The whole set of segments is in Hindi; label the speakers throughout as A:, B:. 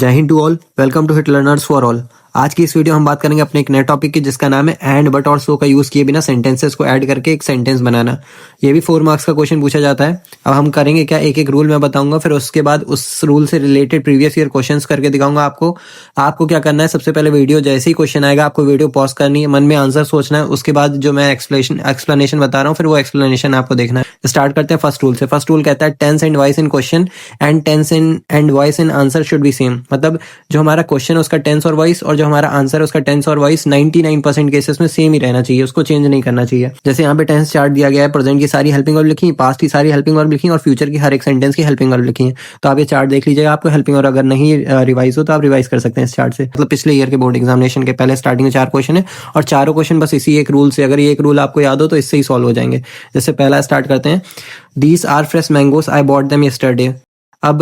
A: जय हिंद to all, welcome to hit learners for all. आज की इस वीडियो हम बात करेंगे अपने एक नए टॉपिक की जिसका नाम है एंड बट और सो का यूज किए बिना सेंटेंसेस को ऐड करके एक सेंटेंस बनाना। ये भी 4 मार्क्स का क्वेश्चन पूछा जाता है। अब हम करेंगे क्या, एक एक रूल मैं बताऊंगा, फिर उसके बाद उस रूल से रिलेटेड प्रीवियस ईयर क्वेश्चंस करके दिखाऊंगा आपको। आपको क्या करना है, सबसे पहले वीडियो जैसे ही क्वेश्चन आएगा आपको वीडियो पॉज करनी है, मन में आंसर सोचना है, उसके बाद जो मैं एक्सप्लेनेशन बता रहा हूँ फिर वो एक्सप्लेनेशन आपको देखना है। स्टार्ट करते हैं फर्स्ट रूल से। फर्स्ट रूल कहता है tense and voice in question and tense and voice in answer should be same. मतलब जो हमारा क्वेश्चन है उसका टेंस और वॉइस और जो हमारा आंसर है उसका टेंस और वॉइस 99% केसेस में सेम ही रहना चाहिए, उसको चेंज नहीं करना चाहिए। जैसे यहाँ पे टेंस चार्ट दिया गया है, प्रेजेंट की सारी हेल्पिंग वर्ब लिखी, पास्ट की सारी हेल्पिंग वर्ब लिखी और फ्यूचर की हर एक सेंटेंस की हेल्पिंग वर्ब लिखी है। तो आप ये चार्ट देख लीजिएगा, आपको हेल्पिंग वर्ब अगर नहीं रिवाइज हो तो आप रिवाइज कर सकते हैं इस चार्ट से। मतलब पिछले ईयर के बोर्ड एग्जामिनेशन के पहले स्टार्टिंग में 4 क्वेश्चन है और चारों क्वेश्चन बस इसी एक रूल से, अगर ये एक रूल आपको याद हो तो इससे ही सॉल्व हो जाएंगे। जैसे पहला स्टार्ट करते हैं, these are fresh mangoes I bought them yesterday. अब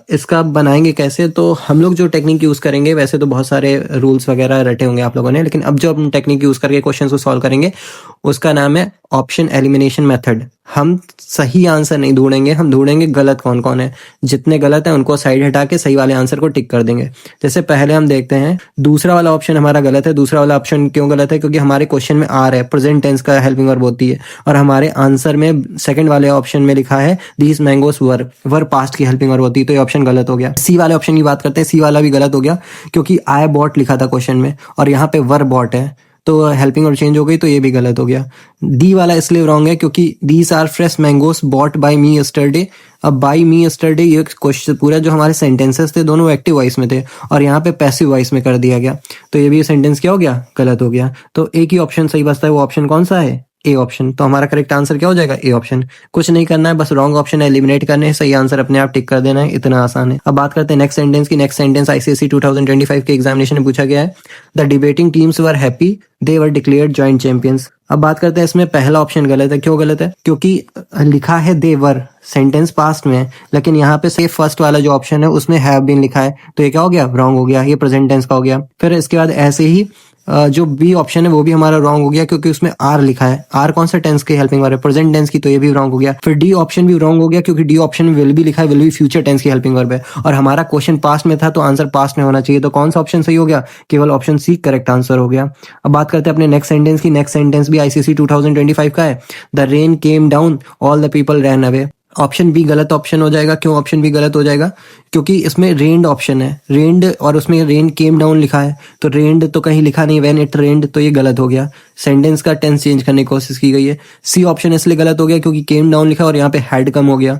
A: इसका बनाएंगे कैसे, तो हम लोग जो टेक्निक यूज करेंगे, वैसे तो बहुत सारे रूल्स वगैरह रटे होंगे आप लोगों ने, लेकिन अब जो हम टेक्निक यूज करके क्वेश्चन को सॉल्व करेंगे उसका नाम है ऑप्शन एलिमिनेशन मेथड। हम सही आंसर नहीं ढूंढेंगे, हम ढूंढेंगे गलत कौन कौन है, जितने गलत है उनको साइड हटा के सही वाले आंसर को टिक कर देंगे। जैसे पहले हम देखते हैं, दूसरा वाला ऑप्शन हमारा गलत है। दूसरा वाला ऑप्शन क्यों गलत है, क्योंकि हमारे क्वेश्चन में आर है, प्रेजेंट टेंस का हेल्पिंग वर्ब होती है, और हमारे आंसर में सेकंड वाले ऑप्शन में लिखा है दीज मैंगोस वर पास्ट की हेल्पिंग वर्ब होती है, तो ये ऑप्शन गलत हो गया। सी वाले ऑप्शन की बात करते हैं, सी वाला भी गलत हो गया क्योंकि आई बॉट लिखा था क्वेश्चन में और यहाँ पे वर बॉट है, तो हेल्पिंग वर्ब चेंज हो गई, तो ये भी गलत हो गया। डी वाला इसलिए रॉन्ग है क्योंकि these are fresh mangoes bought by me yesterday. अब बाय मी यस्टरडे ये क्वेश्चन पूरा जो हमारे सेंटेंसेस थे दोनों एक्टिव वॉइस में थे और यहाँ पे पैसिव वॉइस में कर दिया गया, तो ये भी सेंटेंस क्या हो गया, गलत हो गया। तो एक ही ऑप्शन सही बचता है, वो ऑप्शन कौन सा है, ए ऑप्शन। तो हमारा करेक्ट आंसर क्या हो जाएगा, ए ऑप्शन। कुछ नहीं करना है, बस रॉन्ग ऑप्शन एलिमिनेट करने हैं, सही आंसर अपने आप टिक कर देना है, इतना आसान है। अब बात करते हैं नेक्स्ट सेंटेंस की। नेक्स्ट सेंटेंस आईसीएसई 2025 के एग्जामिनेशन में पूछा गया है, the debating teams were happy they were declared joint champions. अब बात करते हैं इसमें पहला ऑप्शन गलत है। क्यों गलत है, क्योंकि लिखा है दे वर, सेंटेंस पास्ट में है, लेकिन यहाँ पे से फर्स्ट वाला जो ऑप्शन है उसमें हैव बीन लिखा है, तो ये क्या हो गया, रॉन्ग हो गया, ये प्रेजेंट टेंस का हो गया। फिर इसके बाद ऐसे ही जो बी ऑप्शन है वो भी हमारा रॉन्ग हो गया क्योंकि उसमें आर लिखा है। आर कौन सा टेंस की हेल्पिंग वर्ब है, प्रेजेंट टेंस की, तो ये भी रॉन्ग हो गया। फिर डी ऑप्शन भी रॉन्ग हो गया क्योंकि डी ऑप्शन में विल भी लिखा है, विल भी फ्यूचर टेंस की हेल्पिंग वर्ब है और हमारा क्वेश्चन पास्ट में था तो आंसर पास्ट में होना चाहिए, तो कौन सा ऑप्शन सही हो गया, केवल ऑप्शन सी करेक्ट आंसर हो गया। अब बात करते हैं अपने नेक्स्ट सेंटेंस की। नेक्स्ट सेंटेंस भी आईसीएसई 2025 का है, the rain came down all the people ran away. Option B गलत ऑप्शन हो जाएगा। क्यों ऑप्शन बी गलत हो जाएगा, क्योंकि इसमें रेन्ड ऑप्शन है, रेन्ड और उसमें रेन केम डाउन लिखा है, तो रेन्ड तो कहीं लिखा नहीं, व्हेन इट रेन्ड, तो ये गलत हो गया। सेंटेंस का टेंस चेंज करने की कोशिश की गई है। सी ऑप्शन इसलिए गलत हो गया क्योंकि केम डाउन लिखा और यहाँ पे हैड कम हो गया।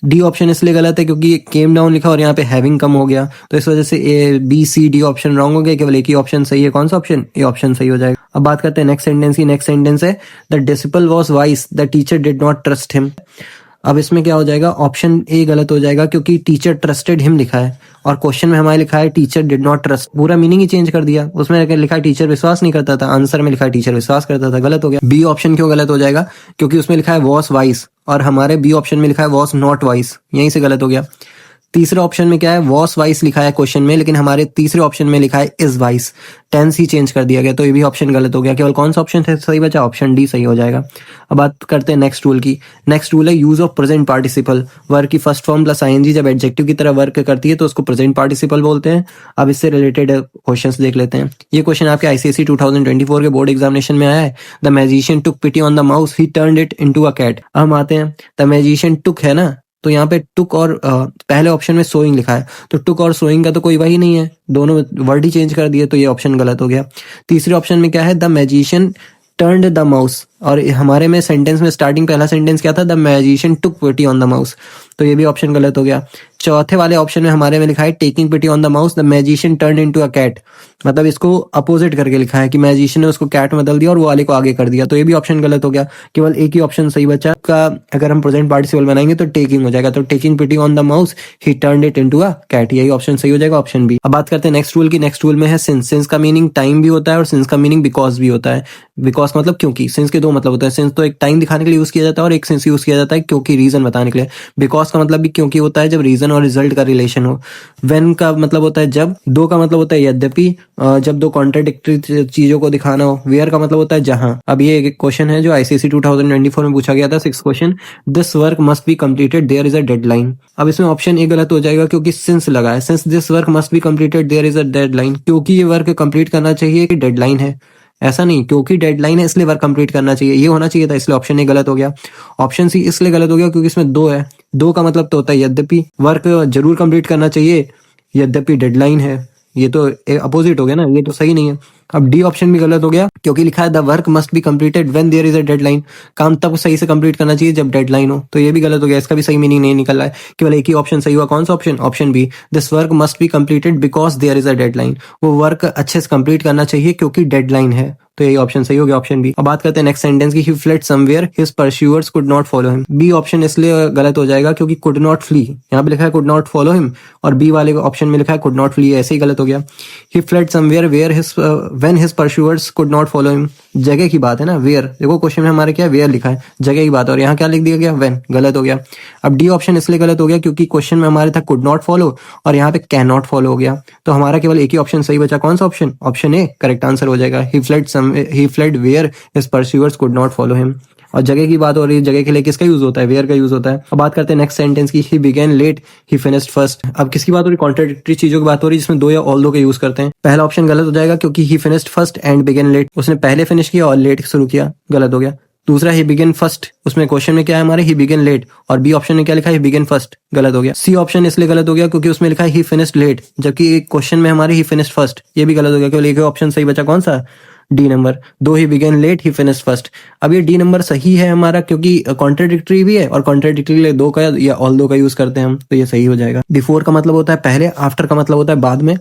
A: डी ऑप्शन इसलिए गलत है क्योंकि केम डाउन लिखा और यहाँ पे हैविंग कम हो गया, तो इस वजह से A B C D option wrong हो गया, केवल एक ही ऑप्शन सही है। कौन सा ऑप्शन, ए ऑप्शन सही हो जाएगा। अब बात करते हैं नेक्स्ट सेंटेंस की। नेक्स्ट सेंटेंस है, the disciple was vice the teacher did not trust him. अब इसमें क्या हो जाएगा, ऑप्शन ए गलत हो जाएगा क्योंकि टीचर ट्रस्टेड हिम लिखा है और क्वेश्चन में हमारे लिखा है टीचर डिड नॉट ट्रस्ट, पूरा मीनिंग ही चेंज कर दिया। उसमें लिखा है टीचर विश्वास नहीं करता था, आंसर में लिखा है टीचर विश्वास करता था, गलत हो गया। बी ऑप्शन क्यों गलत हो जाएगा, क्योंकि उसमें लिखा है वॉस वाइस और हमारे बी ऑप्शन में लिखा है वॉस नॉट वाइस, यहीं से गलत हो गया। तीसरे ऑप्शन में क्या है, वॉस वाइस लिखा है क्वेश्चन में, लेकिन हमारे तीसरे ऑप्शन में लिखा है इज वाइस, टेंस ही चेंज कर दिया गया, तो ये भी ऑप्शन गलत हो गया। केवल कौन सा ऑप्शन सही बचा, ऑप्शन डी सही हो जाएगा। अब बात करते हैं नेक्स्ट रूल की। नेक्स्ट रूल है use of present participle. Work की फर्स्ट फॉर्म प्लस आईएनजी जब एडजेक्टिव की तरह वर्क करती है तो उसको प्रेजेंट पार्टिसिपल बोलते हैं। अब इससे रिलेटेड क्वेश्चंस देख लेते हैं। ये क्वेश्चन आपके आईसीएसई 2024 के बोर्ड एग्जामिनेशन में आया है, the magician took pity on the mouse he turned it into a cat. हम आते हैं, द मैजिशियन टुक है ना, तो यहाँ पे टुक और पहले ऑप्शन में सोइंग लिखा है, तो टुक और सोइंग का तो कोई वही नहीं है, दोनों वर्ड ही चेंज कर दिए, तो ये ऑप्शन गलत हो गया। तीसरे ऑप्शन में क्या है, the magician turned the mouse, और हमारे में सेंटेंस में स्टार्टिंग पहला सेंटेंस क्या था, the magician took pity on the mouse, तो ये भी ऑप्शन गलत हो गया। चौथे वाले ऑप्शन में हमारे में लिखा है taking pity on the mouse the magician turned into a cat, मतलब इसको अपोजिट करके लिखा है कि मैजिशियन ने उसको कैट में बदल दिया और वो वाले को आगे कर दिया, तो ये भी ऑप्शन गलत हो गया। केवल एक ही ऑप्शन सही बचा का, अगर हम प्रेजेंट पार्टिसिपल बनाएंगे तो टेकिंग हो जाएगा, तो taking pity on the mouse he turned it into a cat, यही ऑप्शन सही हो जाएगा, ऑप्शन बी। अब बात करते हैं नेक्स्ट रूल की। नेक्स्ट रूल में है सिंस। सिंस का मीनिंग टाइम भी होता है और सिंस का मीनिंग बिकॉज भी होता है। बिकॉज मतलब क्योंकि, सिंस के दो मतलब होते हैं, सिंस तो एक टाइम दिखाने के लिए यूज किया जाता है और एक सिंस यूज किया जाता है क्योंकि, रीजन बताने के लिए। बिकॉज का मतलब भी क्योंकि होता है जब रीजन कंपैरिजन और रिजल्ट का रिलेशन हो। व्हेन का मतलब होता है जब, दो का मतलब होता है यद्यपि, जब दो कॉन्ट्राडिक्टरी चीजों को दिखाना हो। वेयर का मतलब होता है जहां। अब ये एक क्वेश्चन है जो आईसीएसई 2024 में पूछा गया था, 6 question. This work must be completed, there is a deadline. अब इसमें ऑप्शन ए गलत हो जाएगा क्योंकि सिंस लगा है। Since this work must be completed, there is a deadline, क्योंकि ये वर्क कंप्लीट करना चाहिए कि डेडलाइन है। ऐसा नहीं, क्योंकि डेडलाइन है इसलिए वर्क कंप्लीट करना चाहिए, ये होना चाहिए था, इसलिए ऑप्शन ए गलत हो गया। ऑप्शन सी इसलिए गलत हो गया क्योंकि इसमें दो है। दो का मतलब तो होता है यद्यपि, वर्क जरूर कंप्लीट करना चाहिए यद्यपि डेडलाइन है। ये तो अपोजिट हो गया ना, ये तो सही नहीं है। अब डी ऑप्शन भी गलत हो गया क्योंकि लिखा है the work must be completed when there is a deadline, काम तब सही से कंप्लीट करना चाहिए जब डेडलाइन हो, तो ये भी गलत हो गया। इसका भी सही मीनिंग नहीं निकल रहा है, केवल एक ही ऑप्शन सही हुआ। कौन सा option? Option B, this work must be completed because there is a deadline, वो वर्क अच्छे से कंप्लीट करना चाहिए क्योंकि डेडलाइन है, तो यही ऑप्शन सही हो गया, ऑप्शन बी। अब बात करते हैं नेक्स्ट सेंटेंस की, he fled somewhere his pursuers could not follow him. B option इसलिए गलत हो जाएगा क्योंकि कुड नॉट फ्ली, यहाँ पे लिखा है कुड नॉट फॉलो हिम, और बी वाले ऑप्शन में लिखा है कुड नॉट फ्ली, ऐसे ही गलत हो गया। He fled somewhere where his when his pursuers could not follow him, जगह की बात है ना, वेयर। देखो क्वेश्चन में हमारे क्या है, वेयर लिखा है, जगह की बात है, और यहाँ क्या लिख दिया गया, व्हेन, गलत हो गया। अब डी ऑप्शन इसलिए गलत हो गया क्योंकि क्वेश्चन में हमारे था कुड नॉट फॉलो और यहाँ पे कैन नॉट फॉलो हो गया, तो हमारा केवल एक ही ऑप्शन सही बचा। कौन सा option? Option A correct answer हो जाएगा। He fled where his pursuers could not follow him. और जगह की बात हो रही है, जगह के लिए किसका यूज होता है? वेयर का यूज होता है। अब बात करते हैं नेक्स्ट सेंटेंस की, he began late he finished first. अब किसकी बात हो रही है? कॉन्ट्राडिक्टरी चीजों की बात हो रही है जिसमें दो या ऑल दो का यूज करते हैं। पहला ऑप्शन गलत हो जाएगा क्योंकि he finished first and began late, उसने पहले फिनिश किया और लेट शुरू किया, गलत हो गया। दूसरा ही बिगेन फर्स्ट, उसमें क्वेश्चन में क्या है हमारे, ही बिगेन लेट, और बी ऑप्शन में क्या लिखा है, ही बिगेन फर्स्ट, गलत हो गया। सी ऑप्शन इसलिए गलत हो गया क्योंकि उसमें लिखा है ही फिनिश्ड लेट, जबकि क्वेश्चन में हमारे ही फिनिश्ड फर्स्ट, ये भी गलत हो गया। केवल एक ऑप्शन सही बचा, कौन सा? डी नंबर, दो he began late he finished first. अब ये डी नंबर सही है हमारा क्योंकि कॉन्ट्राडिक्टरी भी है, और कॉन्ट्राडिक्टरी के लिए दो का या ऑल दो का यूज करते हैं हम, तो ये सही हो जाएगा। बिफोर का मतलब होता है पहले, आफ्टर का मतलब होता है बाद में,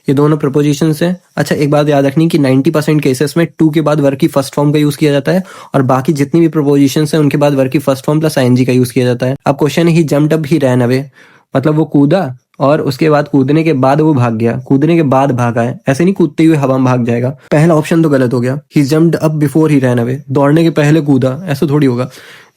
A: ये दोनों प्रपोजिशंस हैं। अच्छा, एक बात याद रखनी कि 90% केसेस में टू के बाद वर्ब की फर्स्ट फॉर्म का यूज किया जाता है, और बाकी जितनी भी प्रपोजिशंस हैं उनके बाद वर्ब की फर्स्ट फॉर्म प्लस आईएनजी का यूज किया जाता है। अब क्वेश्चन है, ही जंप्ड अप ही रैन अवे, मतलब वो कूदा और उसके बाद कूदने के बाद वो भाग गया, कूदने के बाद भागा है, ऐसे नहीं कूदते हुए हवा में भाग जाएगा। पहला ऑप्शन तो गलत हो गया, he jumped up before he ran away, दौड़ने के पहले कूदा, ऐसा थोड़ी होगा।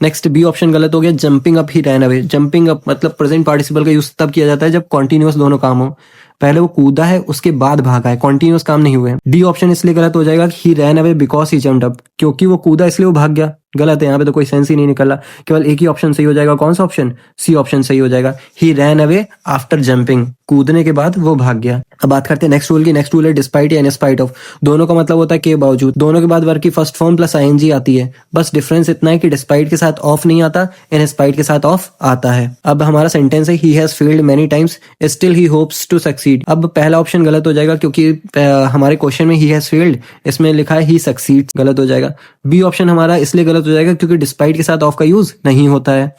A: नेक्स्ट बी ऑप्शन गलत हो गया, जंपिंग अप ही रैन अवे। जंपिंग अप मतलब प्रेजेंट पार्टिसिपल का यूज तब किया जाता है जब कॉन्टिन्यूअस दोनों काम हो, पहले वो कूदा है उसके बाद भागा है, कॉन्टिन्यूअस काम नहीं हुए। डी ऑप्शन इसलिए गलत हो जाएगा, he ran away because he jumped up, क्योंकि वो कूदा इसलिए वो भाग गया, गलत है, यहाँ पे तो कोई सेंस ही नहीं निकला। केवल एक ही ऑप्शन सही हो जाएगा, कौन सा ऑप्शन? सी ऑप्शन सही हो जाएगा, he ran away after jumping, कूदने के बाद वो भाग गया। अब बात करते हैं नेक्स्ट रूल की। नेक्स्ट रूल है डिस्पाइट या इन स्पाइट ऑफ, दोनों का मतलब होता है के बावजूद, दोनों के बाद वर्ब की फर्स्ट फॉर्म प्लस आईएनजी आती है, बस डिफरेंस इतना है कि डिस्पाइट के साथ ऑफ नहीं आता, इन स्पाइट के साथ ऑफ आता है। अब हमारा सेंटेंस है, he has failed many times still he hopes to succeed. अब पहला ऑप्शन गलत हो जाएगा क्योंकि हमारे क्वेश्चन में ही हैज फेल्ड, इसमें लिखा है ही सक्सीड्स, गलत हो जाएगा। बी ऑप्शन हमारा इसलिए गलत हो जाएगा क्योंकि डिस्पाइट के साथ ऑफ का यूज नहीं होता है।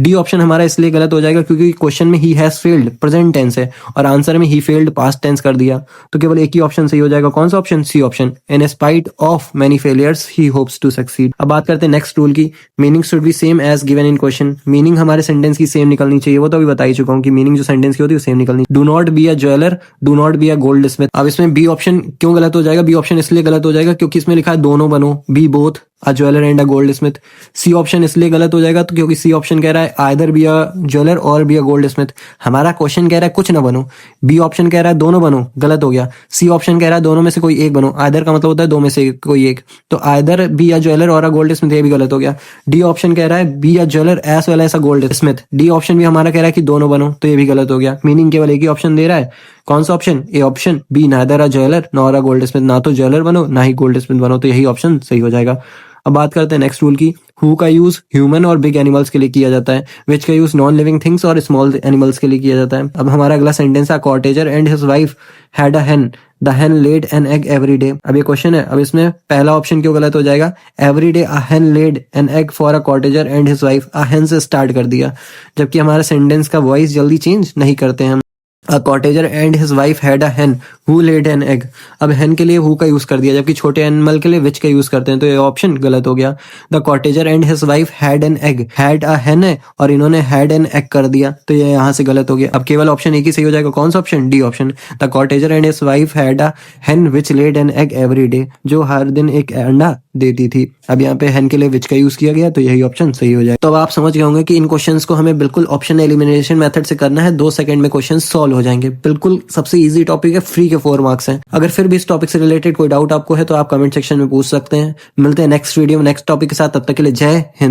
A: डी ऑप्शन हमारा इसलिए गलत हो जाएगा क्योंकि क्वेश्चन में he has failed present tense है और आंसर में ही फेल्ड पास्ट टेंस कर दिया, तो केवल एक ही ऑप्शन सही हो जाएगा, कौन सा option? C option, in spite of many failures he hopes to succeed. अब बात करते हैं नेक्स्ट रूल की, meaning should be same as given in question. Meaning हमारे सेंटेंस की सेम निकलनी चाहिए, वो तो अभी बता ही चुका हूँ कि मीनिंग जो सेंटेंस की होती है वो सेम निकलनी। Do not be a jeweller, do not be a gold Smith. अब इसमें बी ऑप्शन क्यों गलत हो जाएगा? बी ऑप्शन इसलिए गलत हो जाएगा क्योंकि इसमें लिखा है दोनों बनो, B both a jeweller and a goldsmith. C option इसलिए गलत हो जाएगा तो क्योंकि सी ऑप्शन कह रहा है आइदर बी अ ज्वेलर और बी अ गोल्ड स्मिथ, हमारा क्वेश्चन कह रहा है कुछ ना बनो। बी ऑप्शन कह रहा है दोनों बनो, गलत हो गया। सी ऑप्शन कह रहा है दोनों में से कोई एक बनो, आइदर का मतलब होता है दो में से कोई एक, तो आइदर बी अ ज्वेलर और अ गोल्ड स्मिथ, ये भी गलत हो गया। डी ऑप्शन कह रहा है B a jeweller as well as a goldsmith, D option भी हमारा कह रहा है कि दोनों बनो, तो ये भी गलत हो गया। मीनिंग केवल एक ही ऑप्शन दे रहा है, कौन सा option? A option, B neither a jeweller nor a goldsmith, ना तो ज्वेलर बनो ना ही गोल्ड स्मिथ बनो, तो यही ऑप्शन सही हो जाएगा। अब बात करते हैं नेक्स्ट रूल की, हु का यूज ह्यूमन और बिग एनिमल्स के लिए किया जाता है, विच का यूज नॉन लिविंग थिंग्स और स्मॉल एनिमल्स के लिए किया जाता है। अब हमारा अगला सेंटेंस है, cottager and his wife had a hen, the hen laid an egg every day. अब ये क्वेश्चन है, अब इसमें पहला ऑप्शन क्यों गलत हो जाएगा? Every day a hen laid an egg for a cottager and his wife, a hen से स्टार्ट कर दिया, जबकि हमारा सेंटेंस का वॉइस जल्दी चेंज नहीं करते हम। A cottager and his wife had a hen who laid an egg. अब hen के लिए हु का यूज कर दिया, जबकि छोटे एनिमल के लिए विच का यूज करते हैं, तो ये ऑप्शन गलत हो गया। The cottager and his wife had an egg, had a hen है और इन्होंने हैड एन एग कर दिया, तो ये यहाँ से गलत हो गया। अब केवल ऑप्शन एक ही सही हो जाएगा, कौन सा option? D option. The cottager and his wife had a hen which laid an egg every day, जो हर दिन एक अंडा देती थी। अब यहाँ पे hen के लिए विच का यूज किया गया, तो यही ऑप्शन सही हो जाएगा। तो अब आप समझ गए होंगे कि इन क्वेश्चंस को हमें बिल्कुल ऑप्शन एलिमिनेशन मेथड से करना है, 2 सेकंड में क्वेश्चन सॉल्व हो जाएंगे। बिल्कुल सबसे इजी टॉपिक है, फ्री के 4 मार्क्स हैं। अगर फिर भी इस टॉपिक से रिलेटेड कोई डाउट आपको है तो आप कमेंट सेक्शन में पूछ सकते हैं। मिलते हैं नेक्स्ट वीडियो में नेक्स्ट टॉपिक के साथ, तब तक के लिए जय हिंद।